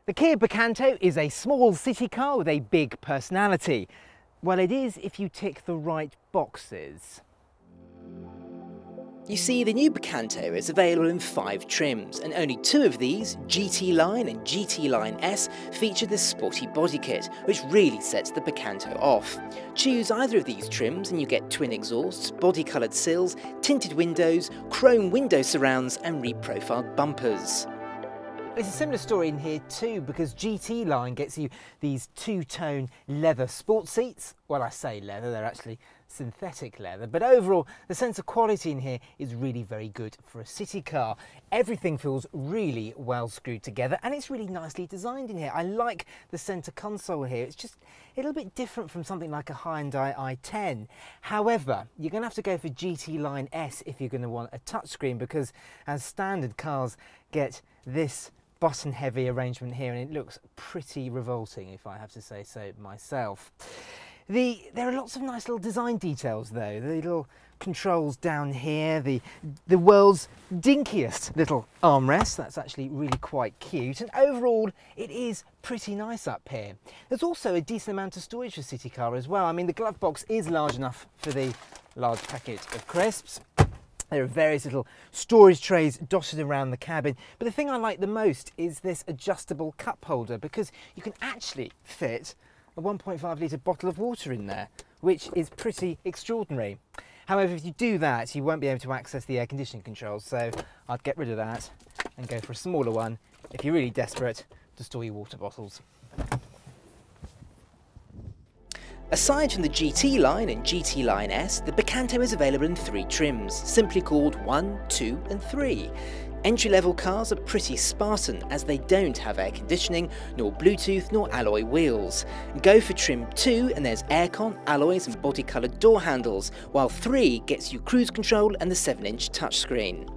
The Kia Picanto is a small city car with a big personality. Well, it is if you tick the right boxes. You see, the new Picanto is available in 5 trims, and only 2 of these, GT Line and GT Line S, feature this sporty body kit, which really sets the Picanto off. Choose either of these trims and you get twin exhausts, body-coloured sills, tinted windows, chrome window surrounds and reprofiled bumpers. It's a similar story in here too, because GT Line gets you these 2-tone leather sports seats. Well, I say leather, they're actually synthetic leather, but overall the sense of quality in here is really very good for a city car. Everything feels really well screwed together and it's really nicely designed in here. I like the centre console here. It's just a little bit different from something like a Hyundai i10. However, you're going to have to go for GT Line S if you're going to want a touchscreen, because as standard cars get this button heavy arrangement here and it looks pretty revolting, if I have to say so myself. There are lots of nice little design details though. The little controls down here, the world's dinkiest little armrest, that's actually really quite cute, and overall it is pretty nice up here. There's also a decent amount of storage for a city car as well. I mean, the glove box is large enough for the large packet of crisps. There are various little storage trays dotted around the cabin, but the thing I like the most is this adjustable cup holder, because you can actually fit a 1.5 litre bottle of water in there, which is pretty extraordinary. However, if you do that, you won't be able to access the air conditioning controls, so I'd get rid of that and go for a smaller one if you're really desperate to store your water bottles. Aside from the GT Line and GT Line S, the Picanto is available in 3 trims, simply called 1, 2 and 3. Entry-level cars are pretty Spartan, as they don't have air conditioning, nor Bluetooth, nor alloy wheels. Go for trim 2 and there's aircon, alloys and body-coloured door handles, while 3 gets you cruise control and the 7-inch touchscreen.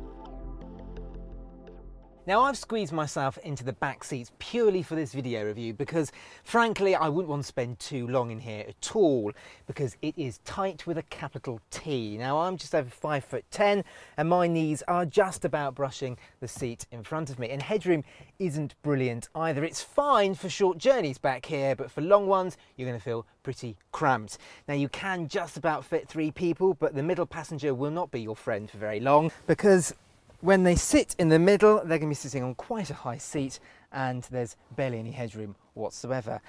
Now, I've squeezed myself into the back seats purely for this video review because, frankly, I wouldn't want to spend too long in here at all, because it is tight with a capital T. Now, I'm just over 5'10" and my knees are just about brushing the seat in front of me, and headroom isn't brilliant either. It's fine for short journeys back here, but for long ones, you're going to feel pretty cramped. Now, you can just about fit 3 people, but the middle passenger will not be your friend for very long, because when they sit in the middle, they're going to be sitting on quite a high seat and there's barely any headroom whatsoever.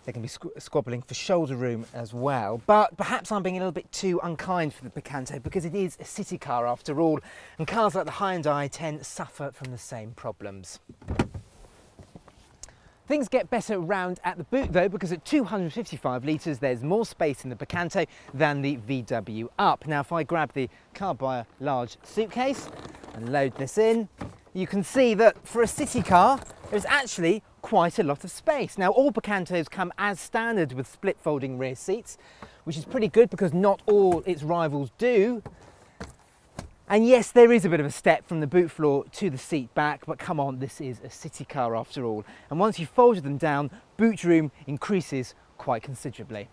They're going to be squabbling for shoulder room as well. But perhaps I'm being a little bit too unkind for the Picanto, because it is a city car after all, and cars like the Hyundai i10 suffer from the same problems. Things get better round at the boot though, because at 255 litres there's more space in the Picanto than the VW Up. Now, if I grab the Carbuyer large suitcase and load this in, you can see that for a city car there's actually quite a lot of space. Now, all Picantos come as standard with split folding rear seats, which is pretty good because not all its rivals do. And yes, there is a bit of a step from the boot floor to the seat back, but come on, this is a city car after all. And once you've folded them down, boot room increases quite considerably.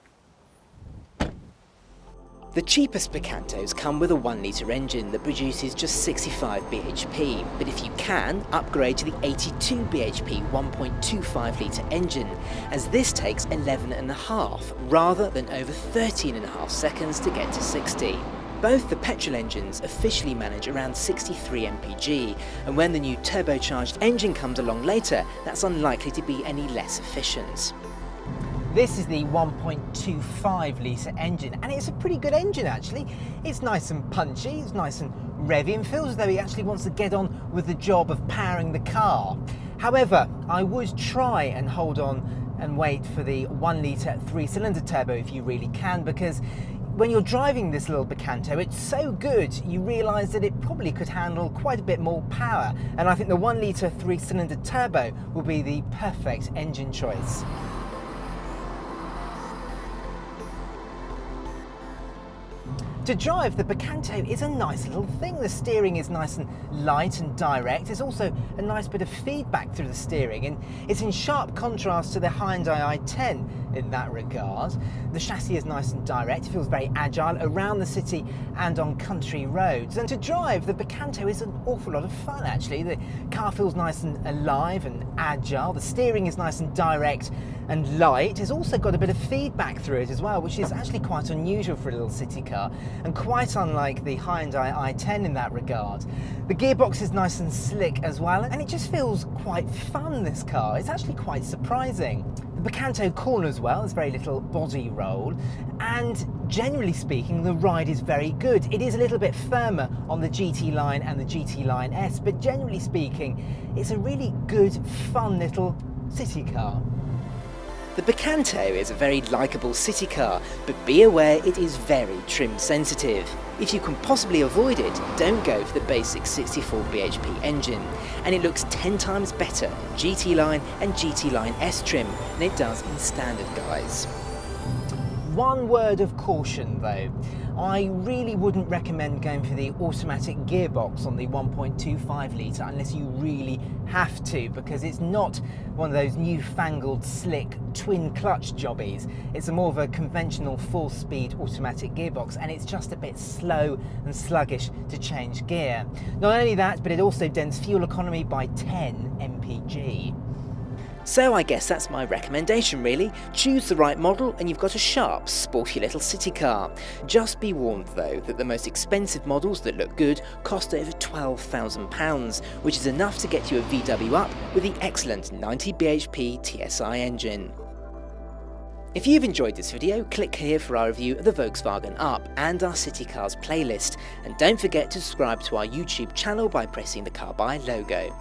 The cheapest Picantos come with a 1-litre engine that produces just 65 bhp, but if you can, upgrade to the 82 bhp 1.25-litre engine, as this takes 11.5 rather than over 13.5 seconds to get to 60. Both the petrol engines officially manage around 63 mpg, and when the new turbocharged engine comes along later, that's unlikely to be any less efficient. This is the 1.25 litre engine, and it's a pretty good engine actually. It's nice and punchy, it's nice and revvy, and feels as though it actually wants to get on with the job of powering the car. However, I would try and hold on and wait for the 1 litre 3-cylinder turbo if you really can, because when you're driving this little Picanto, it's so good you realise that it probably could handle quite a bit more power, and I think the 1 litre 3-cylinder turbo will be the perfect engine choice. To drive, the Picanto is a nice little thing. The steering is nice and light and direct. There's also a nice bit of feedback through the steering, and it's in sharp contrast to the Hyundai i10 in that regard. The chassis is nice and direct. It feels very agile around the city and on country roads. And to drive, the Picanto is an awful lot of fun, actually. The car feels nice and alive and agile. The steering is nice and direct and light. It's also got a bit of feedback through it as well, which is actually quite unusual for a little city car, and quite unlike the Hyundai i10 in that regard. The gearbox is nice and slick as well, and it just feels quite fun, this car. It's actually quite surprising. The Picanto corners well, there's very little body roll, and generally speaking, the ride is very good. It is a little bit firmer on the GT line and the GT Line S, but generally speaking, it's a really good, fun little city car. The Picanto is a very likeable city car, but be aware it is very trim sensitive. If you can possibly avoid it, don't go for the basic 64 bhp engine, and it looks 10 times better in GT Line and GT Line S trim than it does in standard guise. One word of caution though, I really wouldn't recommend going for the automatic gearbox on the 1.25 litre unless you really have to, because it's not one of those newfangled slick twin clutch jobbies. It's a more of a conventional 4-speed automatic gearbox, and it's just a bit slow and sluggish to change gear. Not only that, but it also dents fuel economy by 10 mpg. So I guess that's my recommendation really. Choose the right model and you've got a sharp, sporty little city car. Just be warned though that the most expensive models that look good cost over £12,000, which is enough to get you a VW up with the excellent 90 bhp TSI engine. If you've enjoyed this video, click here for our review of the Volkswagen Up and our City Cars playlist, and don't forget to subscribe to our YouTube channel by pressing the Carbuyer logo.